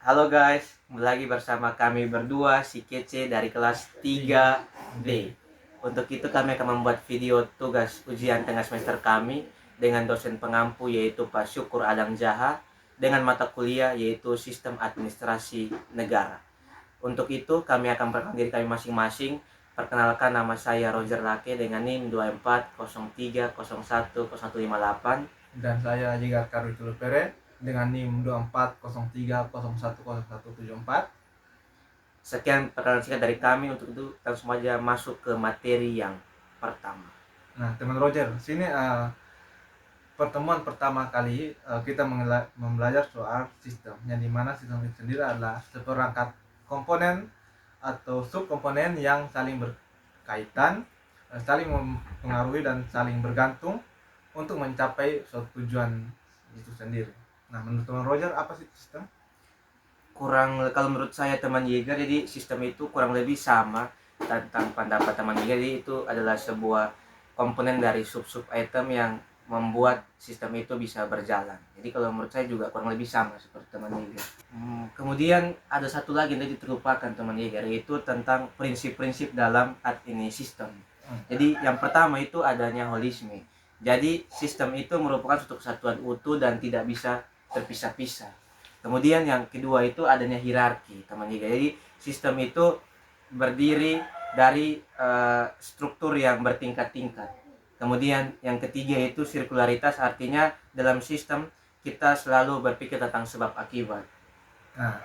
Halo guys, kembali lagi bersama kami berdua, si Kece dari kelas 3D. Untuk itu kami akan membuat video tugas ujian tengah semester kami dengan dosen pengampu yaitu Pak Syukur Adang Jaha, dengan mata kuliah yaitu Sistem Administrasi Negara. Untuk itu kami akan perkenalkan diri kami masing-masing. Perkenalkan, nama saya Roger Lake dengan NIM 2403010158. Dan saya Jigar Karwitul Pere dengan NIM 2403010174. Sekian perkenalan singkat dari kami. Untuk itu langsung saja masuk ke materi yang pertama. Nah, teman Roger, sini pertemuan pertama kali kita belajar soal sistem, yang dimana sistem itu sendiri adalah seperangkat komponen atau subkomponen yang saling berkaitan, saling mempengaruhi dan saling bergantung untuk mencapai suatu tujuan itu sendiri. Nah, menurut teman Roger, apa sih sistem? Kalau menurut saya teman Yeager, jadi sistem itu kurang lebih sama tentang pendapat teman Yeager. Jadi itu adalah sebuah komponen dari sub-sub item yang membuat sistem itu bisa berjalan. Jadi kalau menurut saya juga kurang lebih sama seperti teman Yeager. Kemudian ada satu lagi yang tadi terlupakan teman Yeager, yaitu tentang prinsip-prinsip dalam ini sistem. Jadi yang pertama itu adanya holisme. Jadi sistem itu merupakan suatu kesatuan utuh dan tidak bisa terpisah-pisah. Kemudian yang kedua itu adanya hierarki, teman Yiga. Jadi sistem itu berdiri dari struktur yang bertingkat-tingkat. Kemudian yang ketiga itu sirkularitas, artinya dalam sistem kita selalu berpikir tentang sebab akibat. Nah,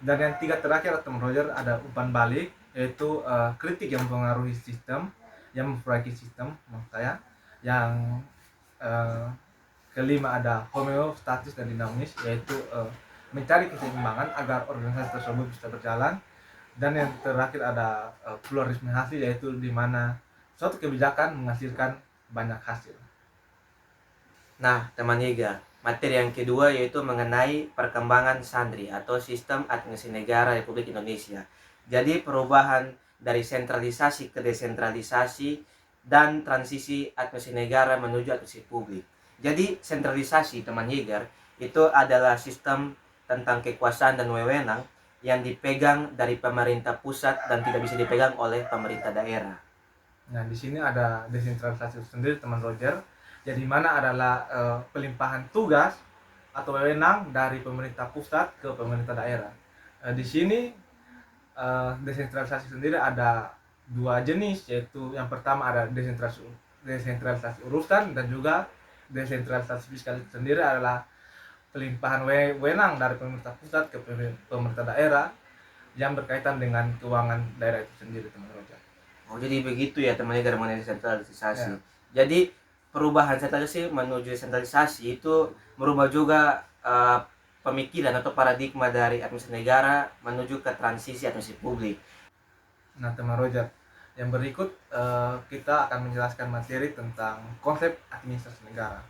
dan yang tiga terakhir atau Roger ada umpan balik, yaitu kritik yang mempengaruhi sistem, yang memperbaiki sistem, maksud saya. Yang kelima ada homeostatis dan dinamis, yaitu mencari keseimbangan agar organisasi tersebut bisa berjalan. Dan yang terakhir ada pluralisme hasil, yaitu di mana suatu kebijakan menghasilkan banyak hasil. Nah, teman Yiga, materi yang kedua yaitu mengenai perkembangan Sandri atau Sistem Administrasi Negara Republik Indonesia. Jadi perubahan dari sentralisasi ke desentralisasi dan transisi administrasi negara menuju administrasi publik. Jadi sentralisasi, teman Yeager, itu adalah sistem tentang kekuasaan dan wewenang yang dipegang dari pemerintah pusat dan tidak bisa dipegang oleh pemerintah daerah. Nah, di sini ada desentralisasi sendiri, teman Roger. Jadi mana adalah pelimpahan tugas atau wewenang dari pemerintah pusat ke pemerintah daerah. Di sini desentralisasi sendiri ada dua jenis, yaitu yang pertama ada desentralisasi urusan, dan juga desentralisasi fiskal itu sendiri adalah pelimpahan wewenang dari pemerintah pusat ke pemerintah daerah yang berkaitan dengan keuangan daerah itu sendiri, teman Roger. Oh, jadi begitu ya teman Yeager mengenai desentralisasi. Ya. Jadi perubahan sentralisasi menuju desentralisasi itu merubah juga pemikiran atau paradigma dari administrasi negara menuju ke transisi administrasi publik. Nah, teman Roger, yang berikut kita akan menjelaskan materi tentang konsep administrasi negara.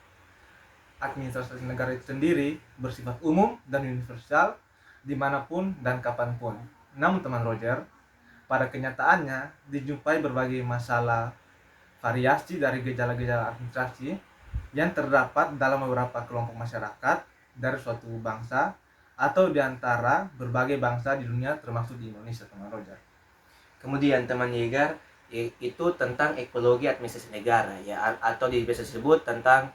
Administrasi negara itu sendiri bersifat umum dan universal dimanapun dan kapanpun. Namun teman Roger, pada kenyataannya dijumpai berbagai masalah variasi dari gejala-gejala administrasi yang terdapat dalam beberapa kelompok masyarakat dari suatu bangsa atau di antara berbagai bangsa di dunia, termasuk di Indonesia, teman Roger. Kemudian teman Yeager, itu tentang ekologi administrasi negara ya, atau biasa disebut tentang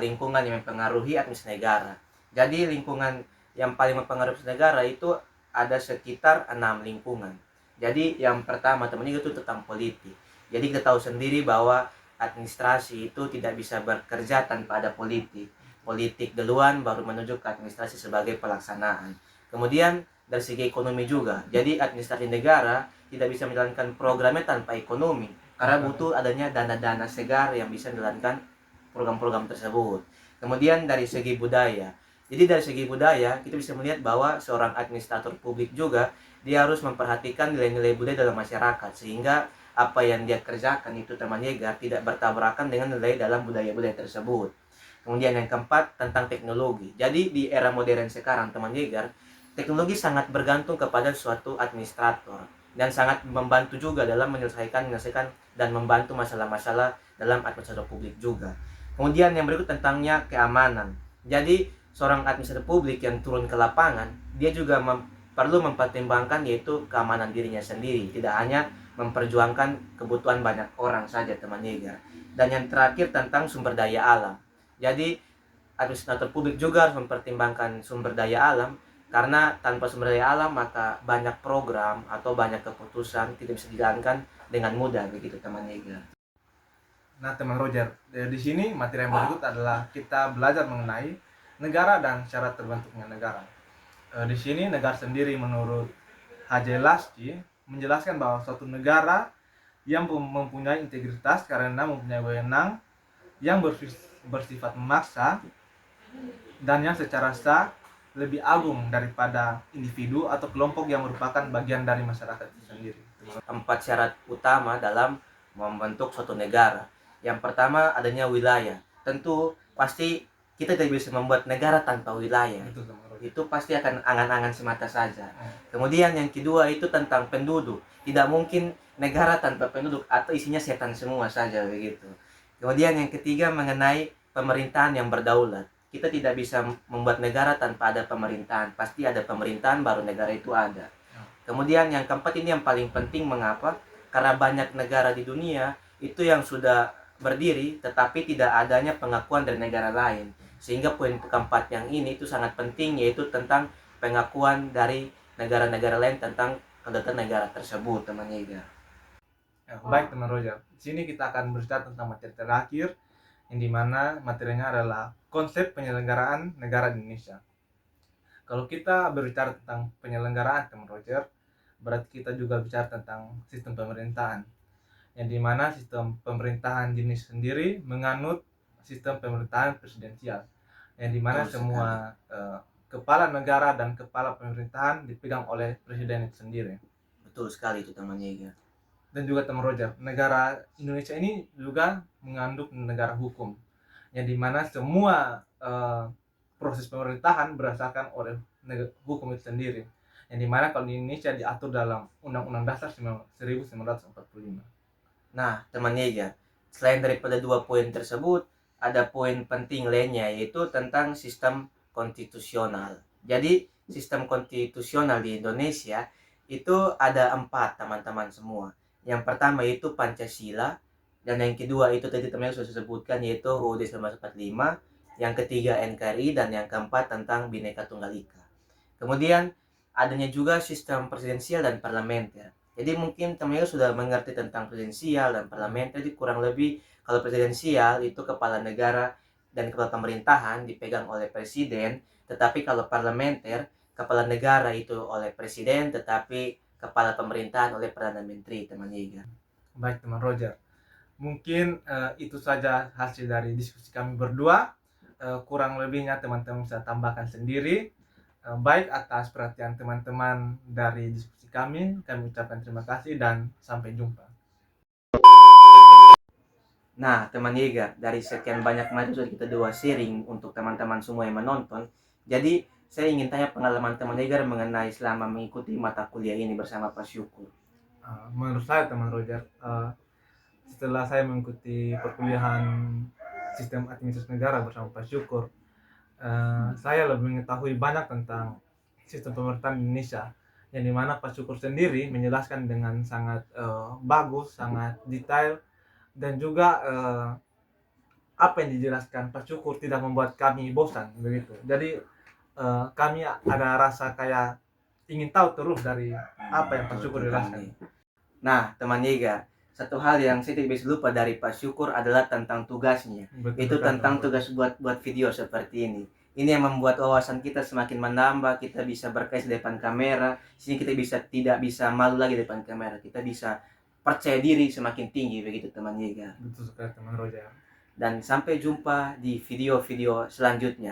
lingkungan yang mempengaruhi administrasi negara. Jadi lingkungan yang paling mempengaruhi administrasi negara itu ada sekitar 6 lingkungan. Jadi yang pertama teman Yeager itu tentang politik. Jadi kita tahu sendiri bahwa administrasi itu tidak bisa bekerja tanpa ada politik. Politik duluan baru menuju ke administrasi sebagai pelaksanaan. Kemudian dari segi ekonomi juga. Jadi administrasi negara tidak bisa menjalankan programnya tanpa ekonomi, karena butuh adanya dana-dana segar yang bisa menjalankan program-program tersebut. Kemudian dari segi budaya. Jadi dari segi budaya kita bisa melihat bahwa seorang administrator publik juga dia harus memperhatikan nilai-nilai budaya dalam masyarakat, sehingga apa yang dia kerjakan itu teman Yeager tidak bertabrakan dengan nilai dalam budaya-budaya tersebut. Kemudian yang keempat tentang teknologi. Jadi di era modern sekarang teman Yeager, teknologi sangat bergantung kepada suatu administrator dan sangat membantu juga dalam menyelesaikan dan membantu masalah-masalah dalam administrasi publik juga. Kemudian yang berikut tentangnya keamanan. Jadi seorang administrator publik yang turun ke lapangan, dia juga perlu mempertimbangkan yaitu keamanan dirinya sendiri, tidak hanya memperjuangkan kebutuhan banyak orang saja, teman Yegar. Dan yang terakhir tentang sumber daya alam. Jadi administrator publik juga harus mempertimbangkan sumber daya alam, karena tanpa sumber daya alam maka banyak program atau banyak keputusan tidak bisa dijalankan dengan mudah, begitu teman Yegar. Nah, teman Roger, di sini materi yang berikut adalah kita belajar mengenai negara dan syarat terbentuknya negara. Di sini negara sendiri menurut H.J. Lasky menjelaskan bahwa suatu negara yang mempunyai integritas karena mempunyai wewenang yang bersifat memaksa dan yang secara sah lebih agung daripada individu atau kelompok yang merupakan bagian dari masyarakat itu sendiri. 4 syarat utama dalam membentuk suatu negara. Yang pertama, adanya wilayah. Tentu pasti kita tidak bisa membuat negara tanpa wilayah. Itu pasti akan angan-angan semata saja. Kemudian yang kedua itu tentang penduduk. Tidak mungkin negara tanpa penduduk atau isinya setan semua saja, begitu. Kemudian yang ketiga mengenai pemerintahan yang berdaulat. Kita tidak bisa membuat negara tanpa ada pemerintahan. Pasti ada pemerintahan baru negara itu ada. Kemudian yang keempat, ini yang paling penting, mengapa? Karena banyak negara di dunia itu yang sudah berdiri tetapi tidak adanya pengakuan dari negara lain. Sehingga poin keempat yang ini itu sangat penting, yaitu tentang pengakuan dari negara-negara lain tentang kedaulatan negara tersebut, teman Yegar. Baik teman Roger, di sini kita akan berbicara tentang materi terakhir, yang dimana materinya adalah konsep penyelenggaraan negara di Indonesia. Kalau kita berbicara tentang penyelenggaraan, teman Roger, berarti kita juga bicara tentang sistem pemerintahan, yang dimana sistem pemerintahan di Indonesia sendiri menganut sistem pemerintahan presidensial, yang dimana semua kepala negara dan kepala pemerintahan dipegang oleh presiden itu sendiri. Betul sekali itu teman Yegar. Dan juga teman Roger, negara Indonesia ini juga mengandung negara hukum, yang dimana semua proses pemerintahan berdasarkan oleh hukum itu sendiri, yang dimana kalau di Indonesia diatur dalam Undang-Undang Dasar 1945. Nah, teman Yegar, selain daripada 2 poin tersebut, ada poin penting lainnya, yaitu tentang sistem konstitusional. Jadi, sistem konstitusional di Indonesia itu ada 4, teman-teman semua. Yang pertama itu Pancasila, dan yang kedua itu tadi teman sudah sebutkan, yaitu UUD 1945, yang ketiga NKRI, dan yang keempat tentang Bhinneka Tunggal Ika. Kemudian adanya juga sistem presidensial dan parlementer. Jadi mungkin teman-teman sudah mengerti tentang presidensial dan parlementer. Jadi kurang lebih kalau presidensial itu kepala negara dan kepala pemerintahan dipegang oleh presiden, tetapi kalau parlementer kepala negara itu oleh presiden, tetapi kepala pemerintahan oleh Perdana Menteri, teman Yegar. Baik teman Roger, mungkin itu saja hasil dari diskusi kami berdua. Kurang lebihnya teman-teman bisa tambahkan sendiri. Baik, atas perhatian teman-teman dari diskusi kami ucapkan terima kasih dan sampai jumpa. Nah, teman Yegar, dari sekian banyak materi sudah kita sharing untuk teman-teman semua yang menonton. Jadi, saya ingin tanya pengalaman teman Yegar mengenai selama mengikuti mata kuliah ini bersama Pak Syukur. Menurut saya teman Roger, setelah saya mengikuti perkuliahan sistem administrasi negara bersama Pak Syukur, saya lebih mengetahui banyak tentang sistem pemerintahan Indonesia, yang dimana Pak Syukur sendiri menjelaskan dengan sangat bagus, sangat detail, dan juga apa yang dijelaskan Pak Syukur tidak membuat kami bosan begitu. Jadi kami ada rasa kayak ingin tahu terus dari apa yang Pak Syukur jelaskan. Nah, teman Yegar, satu hal yang saya tidak bisa lupa dari Pak Syukur adalah tentang tugasnya. Itu tentang tugas buat video seperti ini. Ini yang membuat wawasan kita semakin menambah. Kita bisa berkait di depan kamera. Sini kita tidak bisa malu lagi di depan kamera. Kita bisa percaya diri semakin tinggi, begitu teman Yegar. Betul sekali teman Roger. Dan sampai jumpa di video-video selanjutnya.